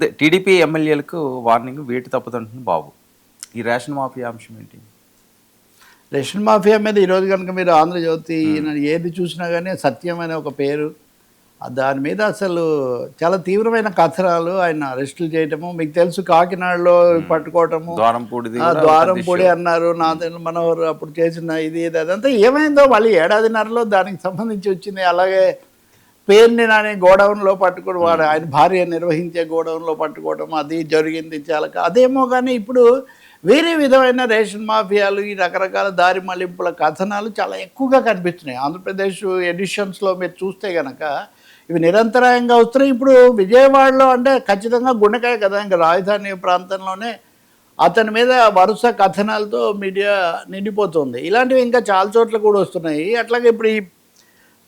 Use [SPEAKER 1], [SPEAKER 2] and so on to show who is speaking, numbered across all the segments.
[SPEAKER 1] అదే టీడీపీ ఎమ్మెల్యేలకు వార్నింగ్ వేటు తప్పదంటుంది బాబు. ఈ రేషన్ మాఫియా అంశం ఏంటి?
[SPEAKER 2] రేషన్ మాఫియా మీద ఈరోజు కనుక మీరు ఆంధ్రజ్యోతి ఏది చూసినా కానీ సత్యం అనే ఒక పేరు దాని మీద అసలు చాలా తీవ్రమైన కథనాలు ఆయన అరెస్టులు చేయటము మీకు తెలుసు కాకినాడలో పట్టుకోవటము ద్వారంపూడి అన్నారు నాదెండ్ల మనోహర్ అప్పుడు చేసిన ఇది అదంతా ఏమైందో మళ్ళీ ఏడాదిన్నరలో దానికి సంబంధించి వచ్చింది. అలాగే పేరుని నాని గోడౌన్లో పట్టుకోవడం వాడు ఆయన భార్య నిర్వహించే గోడౌన్లో పట్టుకోవడం అది జరిగింది చాలా అదేమో. కానీ ఇప్పుడు వేరే విధమైన రేషన్ మాఫియాలు ఈ రకరకాల దారి మళ్లింపుల కథనాలు చాలా ఎక్కువగా కనిపిస్తున్నాయి. ఆంధ్రప్రదేశ్ ఎడిషన్స్లో మీరు చూస్తే కనుక ఇవి నిరంతరాయంగా వస్తున్నాయి. ఇప్పుడు విజయవాడలో అంటే ఖచ్చితంగా గుండెకాయ కదా, ఇంకా రాజధాని ప్రాంతంలోనే అతని మీద వరుస కథనాలతో మీడియా నిండిపోతుంది. ఇలాంటివి ఇంకా చాలా చోట్ల కూడా వస్తున్నాయి. అట్లాగే ఇప్పుడు ఈ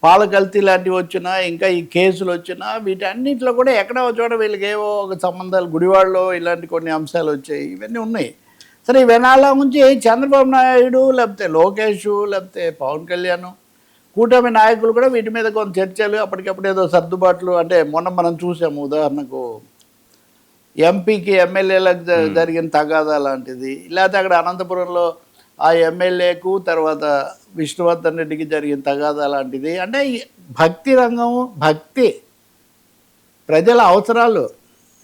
[SPEAKER 2] పాల కల్తీ లాంటివి వచ్చినా ఇంకా ఈ కేసులు వచ్చినా వీటన్నిటిలో కూడా ఎక్కడో చోట వీళ్ళకి ఏవో ఒక సంబంధాలు గుడివాడలో ఇలాంటి కొన్ని అంశాలు వచ్చాయి. ఇవన్నీ ఉన్నాయి. సరే ఈ వెనాల నుంచి చంద్రబాబు నాయుడు లేకపోతే లోకేష్ లేకపోతే పవన్ కళ్యాణ్ కూటమి నాయకులు కూడా వీటి మీద కొంత చర్చలు అప్పటికప్పుడు ఏదో సర్దుబాట్లు అంటే మొన్న మనం చూసాము. ఉదాహరణకు ఎంపీకి ఎమ్మెల్యేలకు జరిగిన తగాదా లాంటిది, లేకపోతే అక్కడ అనంతపురంలో ఆ ఎమ్మెల్యేకు తర్వాత విష్ణువర్ధన్ రెడ్డికి జరిగిన తగాదా లాంటిది. అంటే భక్తి రంగం, భక్తి, ప్రజల అవసరాలు,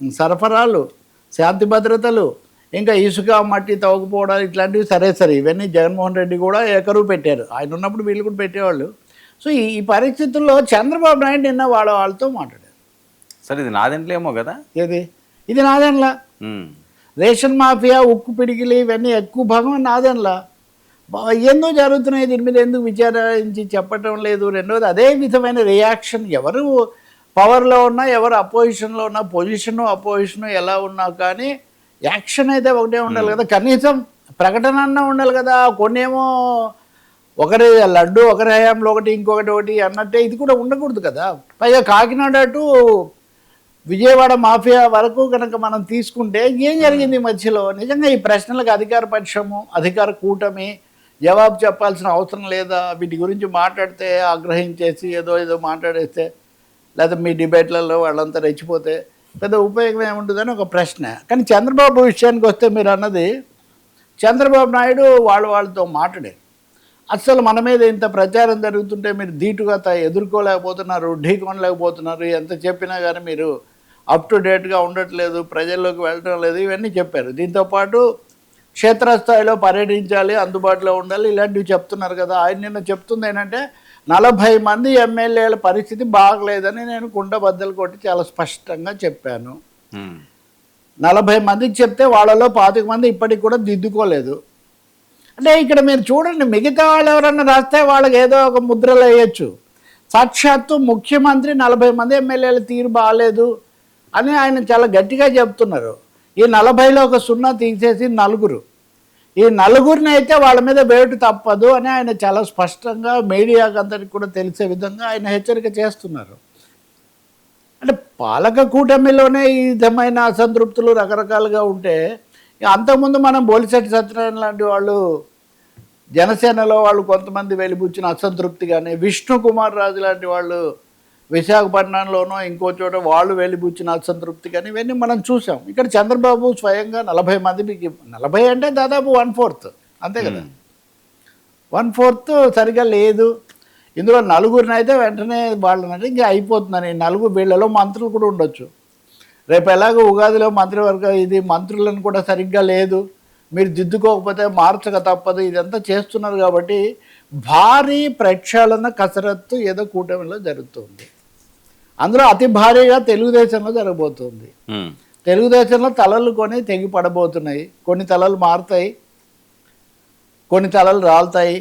[SPEAKER 2] సరఫరాలు, శాంతి భద్రతలు, ఇంకా ఇసుక మట్టి తవ్వకపోవడాలు ఇట్లాంటివి సరే ఇవన్నీ జగన్మోహన్ రెడ్డి కూడా ఏకరువు పెట్టారు. ఆయన ఉన్నప్పుడు వీళ్ళు కూడా పెట్టేవాళ్ళు. సో ఈ పరిస్థితుల్లో చంద్రబాబు నాయుడు నిన్న వాళ్ళతో మాట్లాడారు.
[SPEAKER 1] సరే ఇది నాదెంట్లేమో కదా,
[SPEAKER 2] ఇది నాదెండ్లా రేషన్ మాఫియా ఉక్కు పిడికిలి ఇవన్నీ ఎక్కువ భాగం నాదెండ్లా ఎందుకు జరుగుతున్నాయి, దీని మీద ఎందుకు విచారించి చెప్పటం లేదు. రెండవది అదే విధమైన రియాక్షన్ ఎవరు పవర్లో ఉన్నా ఎవరు అపోజిషన్లో ఉన్నా, పొజిషను అపోజిషను ఎలా ఉన్నా కానీ యాక్షన్ అయితే ఒకటే ఉండాలి కదా, కనీసం ప్రకటన అన్నా ఉండాలి కదా. కొన్నేమో ఒకరి లడ్డు ఒకరి హయాంలో ఒకటి ఇంకొకటి అన్నట్టే ఇది కూడా ఉండకూడదు కదా. పైగా కాకినాడ టు విజయవాడ మాఫియా వరకు కనుక మనం తీసుకుంటే ఏం జరిగింది మధ్యలో? నిజంగా ఈ ప్రశ్నలకు అధికార పక్షము అధికార కూటమి జవాబు చెప్పాల్సిన అవసరం లేదా? వీటి గురించి మాట్లాడితే ఆగ్రహించేసి ఏదో మాట్లాడేస్తే లేదా మీ డిబేట్లలో వాళ్ళంతా రెచ్చిపోతే పెద్ద ఉపయోగం ఏముంటుందని ఒక ప్రశ్న. కానీ చంద్రబాబు విషయానికి వస్తే మీరు అన్నది చంద్రబాబు నాయుడు వాళ్ళతో మాట్లాడారు. అసలు మన మీద ఇంత ప్రచారం జరుగుతుంటే మీరు ధీటుగా ఎదుర్కోలేకపోతున్నారు, ఢీకొనలేకపోతున్నారు, ఎంత చెప్పినా కానీ మీరు అప్ టు డేట్గా ఉండట్లేదు, ప్రజల్లోకి వెళ్ళటం లేదు, ఇవన్నీ చెప్పారు. దీంతోపాటు క్షేత్రస్థాయిలో పర్యటించాలి, అందుబాటులో ఉండాలి, ఇలాంటివి చెప్తున్నారు కదా. ఆయన నిన్న చెప్తుంది ఏంటంటే 40 మంది ఎమ్మెల్యేల పరిస్థితి బాగలేదని నేను కుండబద్దలు కొట్టి చాలా స్పష్టంగా చెప్పాను. 40 మందికి చెప్తే వాళ్ళలో 25 మంది ఇప్పటికి కూడా దిద్దుకోలేదు. అంటే ఇక్కడ మీరు చూడండి, మిగతా వాళ్ళు ఎవరన్నా రాస్తే వాళ్ళకి ఏదో ఒక ముద్రలు వేయచ్చు. సాక్షాత్తు ముఖ్యమంత్రి 40 మంది ఎమ్మెల్యేల తీరు బాగాలేదు అని ఆయన చాలా గట్టిగా చెప్తున్నారు. ఈ 40లో ఒక 0 తీసేసి 4, ఈ 4ని అయితే వాళ్ళ మీద వేటు తప్పదు అని ఆయన చాలా స్పష్టంగా మీడియాకి అందరికి కూడా తెలిసే విధంగా ఆయన హెచ్చరిక చేస్తున్నారు. అంటే పాలక కూటమిలోనే ఈ విధమైన అసంతృప్తులు రకరకాలుగా ఉంటే అంతకుముందు మనం బోలిశెట్టి సత్యనారాయణ లాంటి వాళ్ళు జనసేనలో వాళ్ళు కొంతమంది వెలిబుచ్చిన అసంతృప్తి కానీ, విష్ణు కుమార్ రాజు లాంటి వాళ్ళు విశాఖపట్నంలోనో ఇంకో చోట వాళ్ళు వెలిబుచ్చిన అసంతృప్తి కానీ ఇవన్నీ మనం చూసాం. ఇక్కడ చంద్రబాబు స్వయంగా 40 మందికి 40 అంటే దాదాపు 1/4 అంతే కదా, 1/4 సరిగా లేదు. ఇందులో 4 అయితే వెంటనే వాళ్ళనంటే ఇంకా అయిపోతుందని 4 వీళ్ళలో మంత్రులు కూడా ఉండొచ్చు. రేపు ఎలాగో ఉగాదిలో మంత్రివర్గం ఇది మంత్రులను కూడా సరిగ్గా లేదు, మీరు దిద్దుకోకపోతే మార్చక తప్పదు, ఇదంతా చేస్తున్నారు. కాబట్టి భారీ ప్రక్షాళన కసరత్తు ఏదో కూటమిలో జరుగుతుంది. అందులో అతి భారీగా తెలుగుదేశంలో జరగబోతుంది. తెలుగుదేశంలో తలలు తెగి పడబోతున్నాయి. కొన్ని తలలు మారుతాయి, కొన్ని తలలు రాలుతాయి.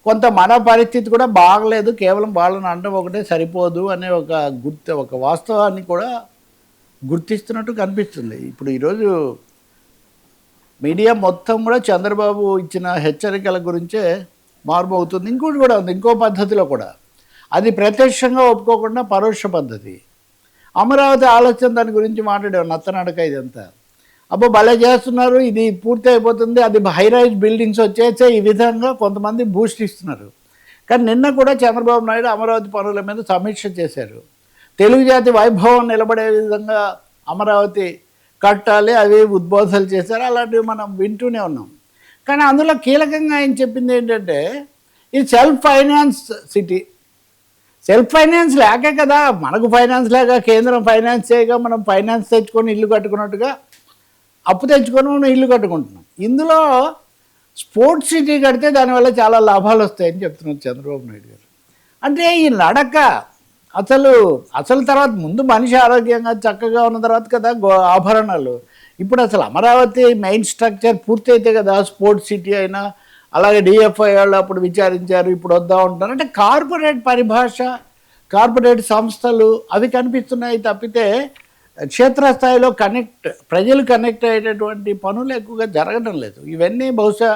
[SPEAKER 2] కొంత మన పరిస్థితి కూడా బాగలేదు, కేవలం వాళ్ళని అనడం ఒకటే సరిపోదు అనే ఒక వాస్తవాన్ని కూడా గుర్తిస్తున్నట్టు కనిపిస్తుంది. ఇప్పుడు ఈరోజు మీడియా మొత్తం కూడా చంద్రబాబు ఇచ్చిన హెచ్చరికల గురించే మారుమవుతుంది. ఇంకోటి కూడా ఉంది, ఇంకో పద్ధతిలో కూడా, అది ప్రత్యక్షంగా ఒప్పుకోకుండా పరోక్ష పద్ధతి. అమరావతి ఆలోచన దాని గురించి మాట్లాడారు, నత్తనడక ఇదంతా అబ్బో భలే చేస్తున్నారు, ఇది పూర్తి అయిపోతుంది, అది హైరైజ్ బిల్డింగ్స్ వచ్చేసే ఈ విధంగా కొంతమంది బూస్ట్ ఇస్తున్నారు. కానీ నిన్న కూడా చంద్రబాబు నాయుడు అమరావతి పనుల మీద సమీక్ష చేశారు. తెలుగు జాతి వైభవం నిలబడే విధంగా అమరావతి కట్టాలి, అవి ఉద్బోధనలు చేశారు. అలాంటివి మనం వింటూనే ఉన్నాం. కానీ అందులో కీలకంగా ఆయన చెప్పింది ఏంటంటే ఇది self finance city. Self finance లేకే కదా, మనకు ఫైనాన్స్ లేక కేంద్రం ఫైనాన్స్ చేయగా మనం ఫైనాన్స్ తెచ్చుకొని ఇల్లు కట్టుకున్నట్టుగా అప్పు తెచ్చుకొని మనం ఇల్లు కట్టుకుంటున్నాం. ఇందులో స్పోర్ట్స్ సిటీ కడితే దానివల్ల చాలా లాభాలు వస్తాయని చెప్తున్నారు చంద్రబాబు నాయుడు గారు. అంటే ఈ నడక అసలు తర్వాత ముందు మనిషి ఆరోగ్యంగా చక్కగా ఉన్న తర్వాత కదా ఆభరణాలు. ఇప్పుడు అసలు అమరావతి మెయిన్ స్ట్రక్చర్ పూర్తి అయితే కదా స్పోర్ట్స్ సిటీ అయినా. అలాగే డిఎఫ్ఐ వాళ్ళు అప్పుడు విచారించారు, ఇప్పుడు వద్దా ఉంటారు. అంటే కార్పొరేట్ పరిభాష, కార్పొరేట్ సంస్థలు అవి కనిపిస్తున్నాయి తప్పితే క్షేత్రస్థాయిలో ప్రజలు కనెక్ట్ అయ్యేటటువంటి పనులు ఎక్కువగా జరగడం లేదు. ఇవన్నీ బహుశా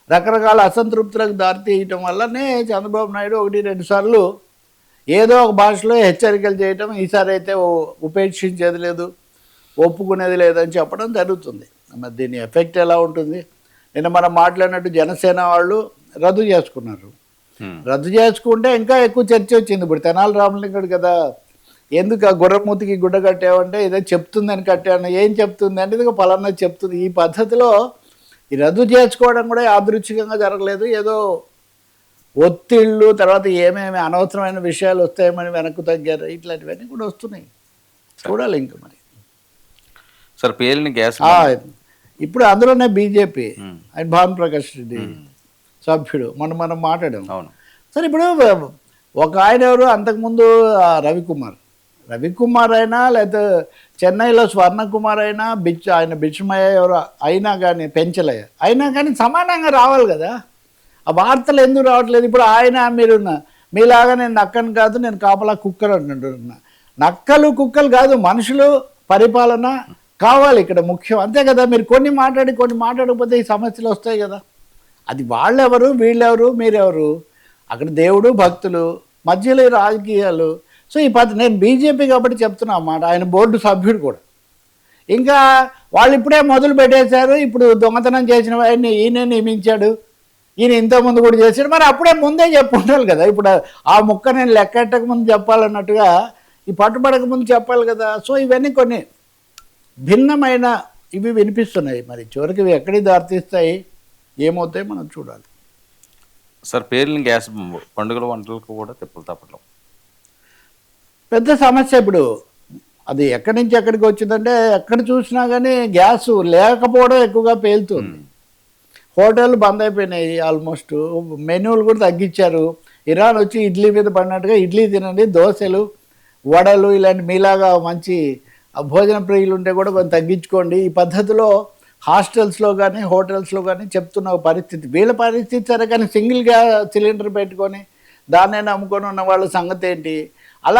[SPEAKER 2] రకరకాల అసంతృప్తులకు దారితీయటం వల్లనే చంద్రబాబు నాయుడు 1-2 సార్లు ఏదో ఒక భాషలో హెచ్చరికలు చేయటం, ఈసారి అయితే ఉపేక్షించేది లేదు, ఒప్పుకునేది లేదని చెప్పడం జరుగుతుంది. మరి దీని ఎఫెక్ట్ ఎలా ఉంటుంది? నిన్న మనం మాట్లాడినట్టు జనసేన వాళ్ళు రద్దు చేసుకున్నారు. రద్దు చేసుకుంటే ఇంకా ఎక్కువ చర్చ వచ్చింది. ఇప్పుడు తెనాలి రామలింగడు కదా, ఎందుకు ఆ గుర్రమూతికి గుడ్డ కట్టావంటే ఇదే చెప్తుందని కట్టాను. ఏం చెప్తుంది అంటే ఇది పలానా చెప్తుంది. ఈ పద్ధతిలో ఈ రద్దు చేసుకోవడం కూడా యాదృచ్ఛికంగా జరగలేదు. ఏదో ఒత్తిళ్ళు, తర్వాత ఏమేమి అనవసరమైన విషయాలు వస్తాయేమని వెనక్కు తగ్గారు. ఇట్లాంటివన్నీ కూడా వస్తున్నాయి, చూడాలి ఇంకా మరి.
[SPEAKER 1] సార్ పేలిన గ్యాస్
[SPEAKER 2] ఇప్పుడు అందులోనే బీజేపీ ఆయన భానుప్రకాష్ రెడ్డి సభ్యుడు మనం మాట్లాడాం. సరే ఇప్పుడు ఒక ఆయన ఎవరు అంతకుముందు రవికుమార్ అయినా లేదా చెన్నైలో స్వర్ణకుమార్ అయినా ఆయన బిచ్చమయ్య ఎవరు అయినా కానీ పెంచలయ్య అయినా కానీ సమానంగా రావాలి కదా. ఆ వార్తలు ఎందుకు రావట్లేదు? ఇప్పుడు ఆయన మీలాగా నేను నక్కను కాదు, నేను కాపలా కుక్కలు అంటుంటున్నా. నక్కలు కుక్కలు కాదు, మనుషులు పరిపాలన కావాలి ఇక్కడ ముఖ్యం, అంతే కదా. మీరు కొన్ని మాట్లాడకపోతే ఈ సమస్యలు వస్తాయి కదా. అది వాళ్ళెవరు, వీళ్ళెవరు, మీరెవరు? అక్కడ దేవుడు, భక్తులు, మధ్యలో రాజకీయాలు. సో ఈ నేను బీజేపీ కాబట్టి చెప్తున్నా అన్నమాట. ఆయన బోర్డు సభ్యుడు కూడా. ఇంకా వాళ్ళు ఇప్పుడే మొదలు పెట్టేశారు. ఇప్పుడు దొంగతనం చేసిన వాడిని ఈయన నియమించాడు, ఈయన ఇంతకుముందు కూడా చేశాడు. మరి అప్పుడే ముందే చెప్పుంటారు కదా. ఇప్పుడు ఆ ముక్క నేను లెక్కెట్టక ముందు చెప్పాలన్నట్టుగా ఈ పట్టుబడక ముందు చెప్పాలి కదా. సో ఇవన్నీ కొన్ని భిన్నమైన ఇవి వినిపిస్తున్నాయి. మరి చివరికి ఇవి ఎక్కడికి దారితీస్తాయి, ఏమవుతాయి మనం చూడాలి.
[SPEAKER 1] సార్ పేలిన గ్యాస్ పండుగల వంటలకు కూడా తిప్పలు తప్పడం
[SPEAKER 2] పెద్ద సమస్య. ఇప్పుడు అది ఎక్కడి నుంచి ఎక్కడికి వచ్చిందంటే ఎక్కడ చూసినా కానీ గ్యాస్ లేకపోవడం ఎక్కువగా పేలుతుంది. హోటళ్ళు బంద్ అయిపోయినాయి, ఆల్మోస్ట్ మెనూలు కూడా తగ్గించారు. ఇరాన్ వచ్చి ఇడ్లీ మీద పడినట్టుగా ఇడ్లీ తినండి, దోశలు, వడలు ఇలాంటి మీలాగా మంచి భోజన ప్రియులు ఉంటే కూడా కొంచెం తగ్గించుకోండి. ఈ పద్ధతిలో హాస్టల్స్లో కానీ హోటల్స్లో కానీ చెప్తున్న పరిస్థితి. వీళ్ళ పరిస్థితి సరే, కానీ సింగిల్ గ్యాస్ సిలిండర్ పెట్టుకొని దాన్నే నమ్ముకొని ఉన్న వాళ్ళ సంగతి ఏంటి?